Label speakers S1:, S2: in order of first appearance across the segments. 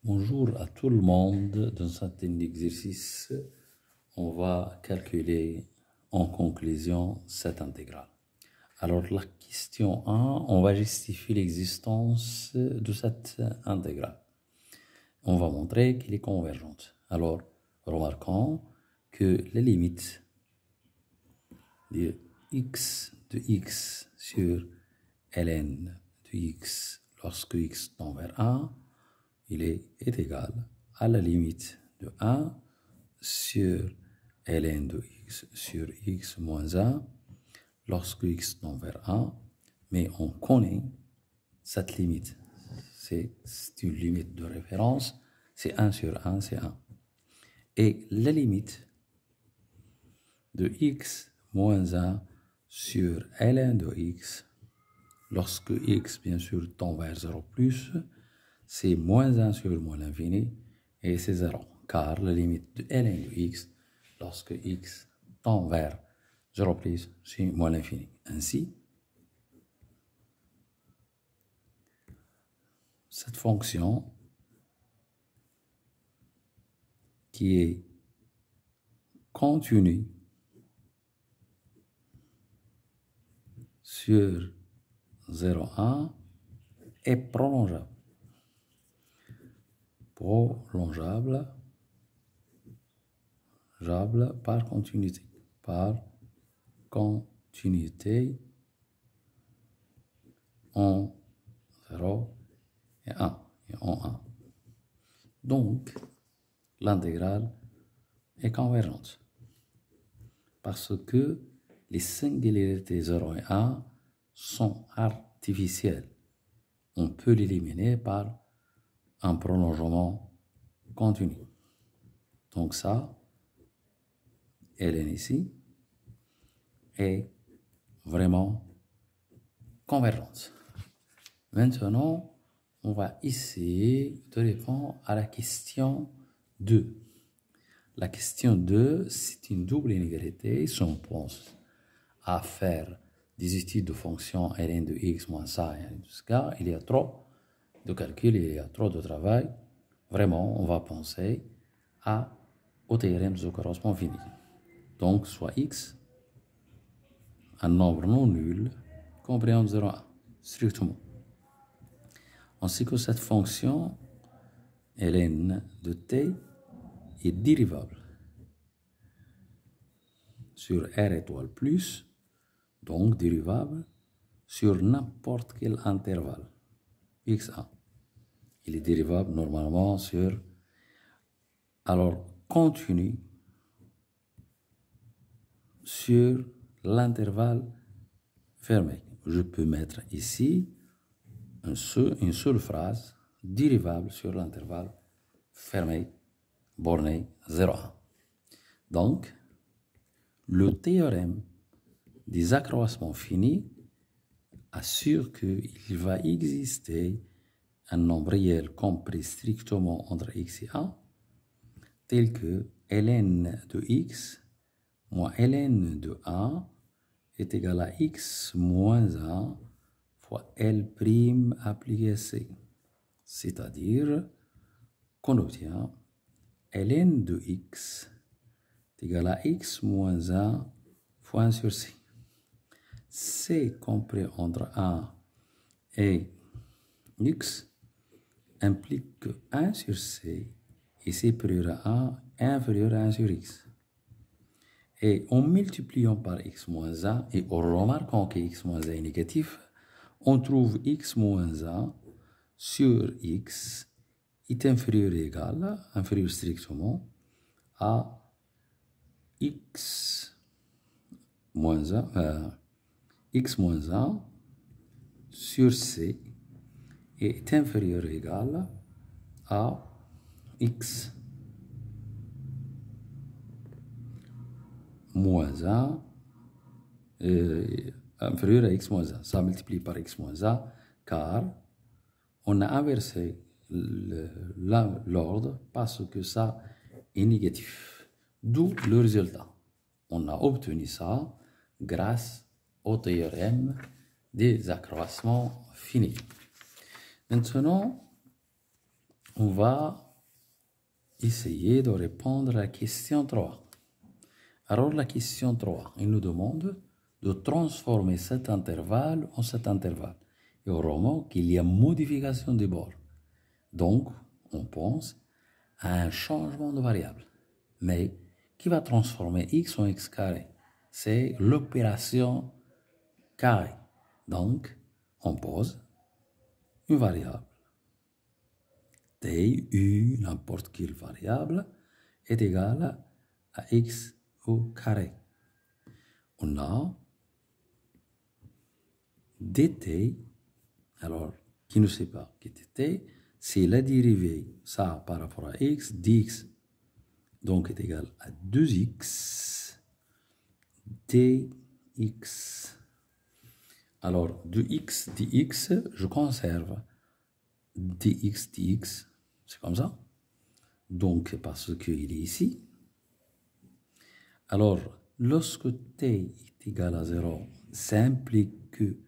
S1: Bonjour à tout le monde. Dans cet exercice, on va calculer en conclusion cette intégrale. Alors, la question 1, on va justifier l'existence de cette intégrale. On va montrer qu'elle est convergente. Alors, remarquons que les limites de x sur ln de x lorsque x tend vers 1, il est égal à la limite de 1 sur ln de x sur x moins 1 lorsque x tend vers 1, mais on connaît cette limite. C'est une limite de référence, c'est 1 sur 1, c'est 1. Et la limite de x moins 1 sur ln de x, lorsque x, bien sûr, tend vers 0 plus, c'est moins 1 sur moins l'infini, et c'est 0, car la limite de ln de x, lorsque x tend vers 0 plus, c'est moins l'infini. Ainsi, cette fonction qui est continue sur 0,1 est prolongeable. Par continuité. En 0 et 1 et en 1. Donc, l'intégrale est convergente parce que les singularités 0 et 1 sont artificielles. On peut l'éliminer par un prolongement continu. Donc ça, ln ici, est vraiment convergente. Maintenant, on va essayer de répondre à la question 2. La question 2, c'est une double inégalité. Si on pense à faire des études de fonctions ln de x moins ça et ln de ce cas, il y a trop de calculs, il y a trop de travail. Vraiment, on va penser au théorème de correspond fini. Donc, soit x, un nombre non nul, compris entre 0 et 1, strictement. Ainsi que cette fonction ln de t est dérivable sur r étoile plus, donc dérivable sur n'importe quel intervalle x1. Il est dérivable normalement sur, alors continue sur l'intervalle fermé. Je peux mettre ici une seule phrase dérivable sur l'intervalle fermé, borné 0,1. Donc, le théorème des accroissements finis assure qu'il va exister un nombre réel compris strictement entre x et 1, tel que ln de x moins ln de 1 est égal à x moins 1 fois L' appliqué à C. C'est-à-dire qu'on obtient ln de x est égal à x moins 1 fois 1 sur C. C compris entre 1 et x implique que 1 sur C est supérieur à 1 est inférieur à 1 sur x. Et en multipliant par x moins 1 et en remarquant que x moins 1 est négatif, on trouve x moins 1 sur x est inférieur strictement à x moins 1 sur c est inférieur ou égal à x moins 1 inférieur à x moins 1. Ça multiplie par x moins 1 car on a inversé l'ordre parce que ça est négatif. D'où le résultat. On a obtenu ça grâce au théorème des accroissements finis. Maintenant, on va essayer de répondre à la question 3. Alors, la question 3, il nous demande de transformer cet intervalle en cet intervalle. Et on remarque qu'il y a modification des bords. Donc, on pense à un changement de variable. Mais qui va transformer x en x carré? C'est l'opération carré. Donc, on pose une variable. T, u, n'importe quelle variable, est égale à x au carré. On a dt, alors, qui ne sait pas qui est dt, c'est la dérivée, ça par rapport à x, dx, donc est égal à 2x dx. Alors, 2x dx, je conserve dx dx, c'est comme ça. Donc, parce qu'il est ici. Alors, lorsque t est égal à 0, ça implique que,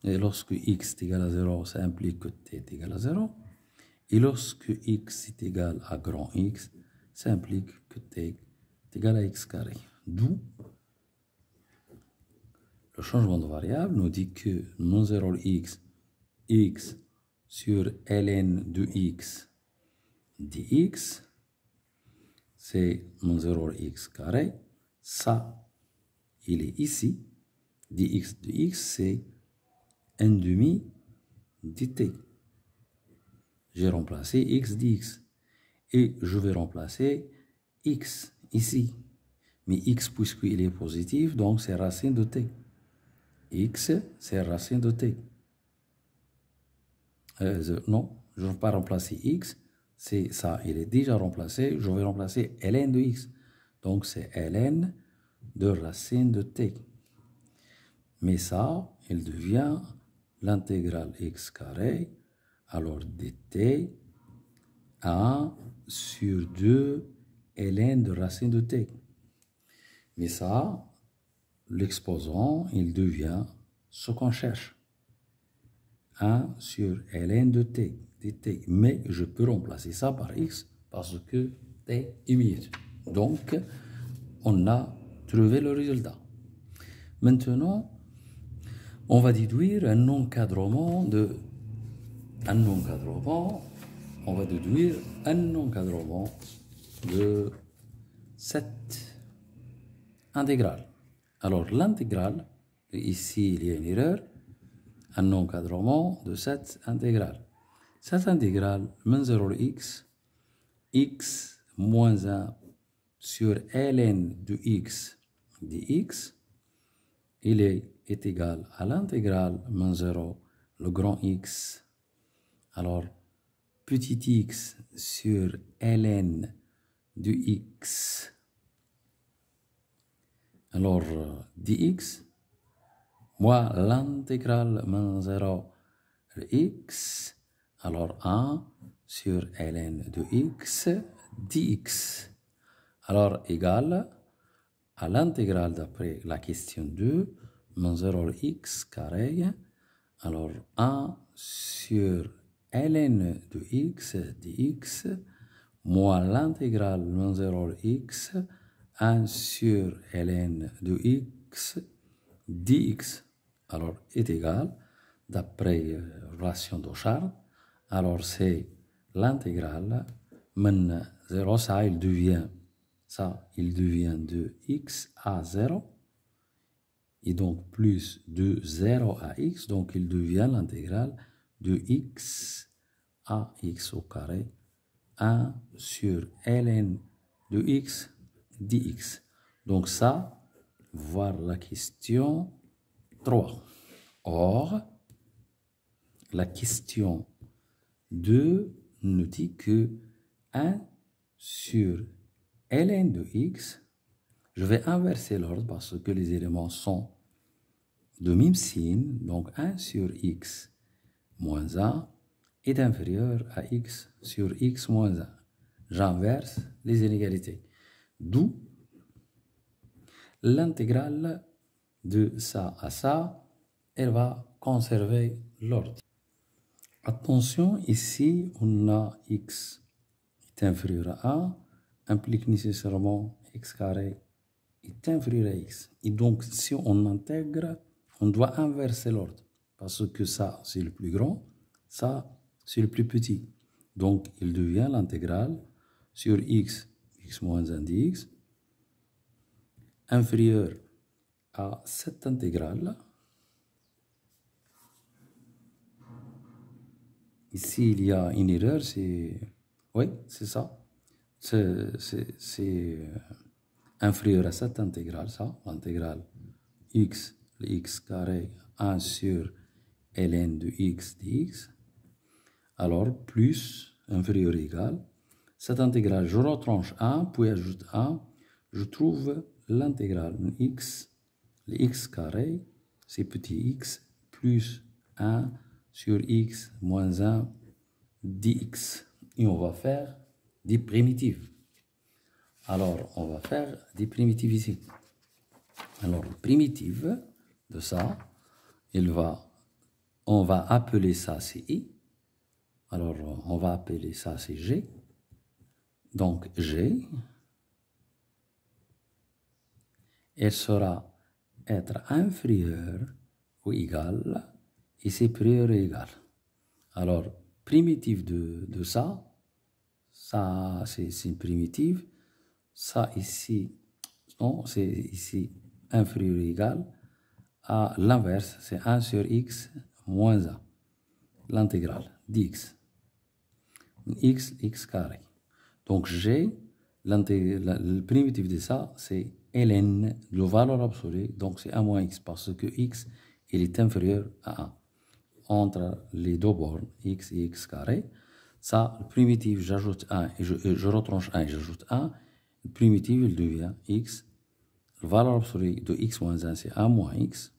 S1: et lorsque x est égal à 0, ça implique que t est égal à 0. Et lorsque x est égal à grand X, ça implique que t est égal à x carré. D'où le changement de variable nous dit que non 0 x, x sur ln de x dx, c'est non 0 x carré. Ça, il est ici. dx de x, c'est 1 demi dt. J'ai remplacé x dx. Et je vais remplacer x ici. Mais x, puisqu'il est positif, donc c'est racine de t. X, c'est racine de t. Non, je ne vais pas remplacer x. C'est ça, il est déjà remplacé. Je vais remplacer ln de x. Donc c'est ln de racine de t. Mais ça, il devient l'intégrale x carré. Alors dt 1 sur 2 ln de racine de t. Mais ça, l'exposant, il devient ce qu'on cherche. 1 sur ln de t, dt. Mais je peux remplacer ça par x parce que t est minute. Donc, on a trouvé le résultat. Maintenant, on va déduire un encadrement on va déduire un encadrement de cette intégrale. Alors, l'intégrale, ici il y a une erreur, un encadrement de cette intégrale. Cette intégrale, min 0x, x moins 1 sur ln de x dx, il est égal à l'intégrale min 0, le grand x. Alors, petit x sur ln de x. Alors, dx, moi, l'intégrale min 0 de x, alors 1 sur ln de x dx. Alors, égal à l'intégrale d'après la question 2, min 0 de x carré, alors 1 sur ln de x dx, moins l'intégrale min 0 de x, 1 sur ln de x dx, alors est égal, d'après relation d'Auchard, alors c'est l'intégrale, min 0, ça il devient de x à 0, et donc plus de 0 à x, donc il devient l'intégrale de x à x au carré, 1 sur ln de x dx. Donc ça, voir la question 3. Or, la question 2 nous dit que 1 sur ln de x, je vais inverser l'ordre parce que les éléments sont de même signe, donc 1 sur x moins 1 est inférieur à x sur x moins 1. J'inverse les inégalités. D'où l'intégrale de ça à ça, elle va conserver l'ordre. Attention, ici, on a x est inférieur à a, implique nécessairement x carré est inférieur à x. Et donc, si on intègre, on doit inverser l'ordre. Parce que ça, c'est le plus grand, ça, c'est le plus petit. Donc, il devient l'intégrale sur x moins 1 dx, inférieur à cette intégrale. Ici, il y a une erreur, c'est... Oui, c'est ça. C'est inférieur à cette intégrale, ça, l'intégrale x, le x carré 1 sur ln de x dx. Alors, plus, inférieur ou égal. Cette intégrale, je retranche 1, puis ajoute 1. Je trouve l'intégrale x, le x carré, c'est petit x, plus 1 sur x moins 1 dx. Et on va faire des primitives. Alors, on va faire des primitives ici. Alors, primitive de ça, on va appeler ça ci. Alors, on va appeler ça c'est g. Donc, g, elle sera être inférieure ou égale, et supérieure ou égale. Alors, primitive de ça c'est une primitive. Ça ici, non, c'est ici inférieur ou égal à l'inverse, c'est 1 sur x moins 1, l'intégrale dx, x carré. Donc g, le primitif de ça, c'est ln, le valeur absolue, donc c'est 1 moins x, parce que x, il est inférieur à 1. Entre les deux bornes, x et x carré, ça, le primitif, j'ajoute 1, et je retranche 1 et j'ajoute 1, le primitif, il devient x. La valeur absolue de x moins 1, c'est 1 moins x.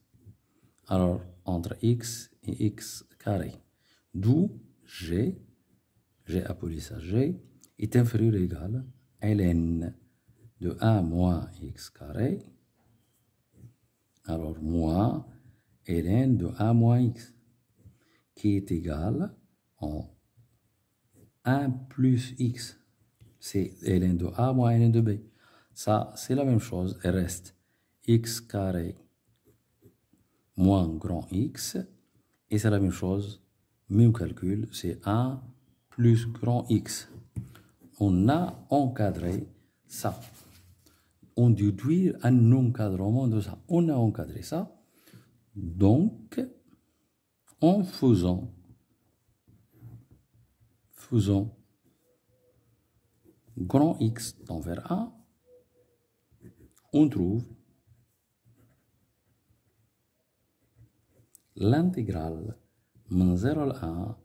S1: Alors, entre x et x carré. D'où g, j'ai appelé ça g, est inférieur ou égal à ln de 1 moins x carré. Alors, moins ln de 1 moins x, qui est égal en 1 plus x. C'est ln de a moins ln de b. Ça, c'est la même chose. Il reste x carré moins grand x. Et c'est la même chose. Même calcul, c'est 1 plus grand x. On a encadré ça. On déduit un encadrement de ça. On a encadré ça. Donc, en faisant grand x tend vers 1, on trouve l'intégrale من 0 à 1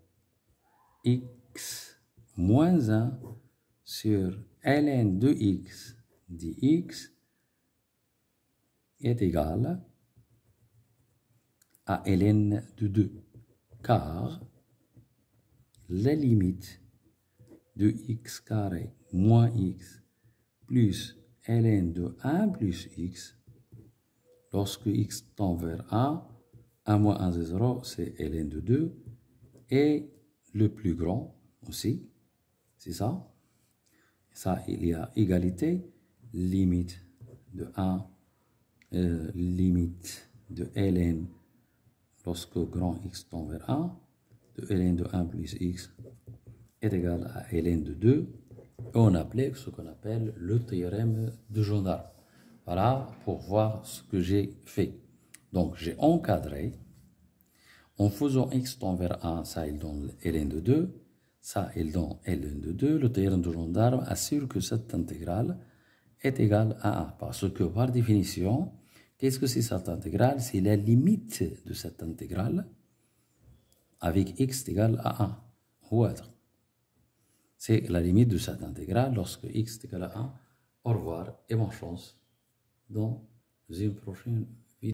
S1: x moins 1 sur ln de x dx est égal à ln de 2, car la limite de x carré moins x plus ln de 1 plus x, lorsque x tend vers 1, 1 moins 1 c'est 0, c'est ln de 2, et le plus grand aussi, c'est ça. Ça, il y a égalité, limite de 1, limite de ln lorsque grand x tend vers 1, de ln de 1 plus x est égal à ln de 2, et on applique ce qu'on appelle le théorème de Gendarme. Voilà pour voir ce que j'ai fait. Donc j'ai encadré, en faisant x tend vers 1, ça il donne ln de 2, ça il donne ln de 2, le théorème de Gendarme assure que cette intégrale est égale à 1, parce que par définition, qu'est-ce que c'est cette intégrale? C'est la limite de cette intégrale avec x égale à 1. Ou autre. C'est la limite de cette intégrale lorsque x est égal à 1. Au revoir et bonne chance dans une prochaine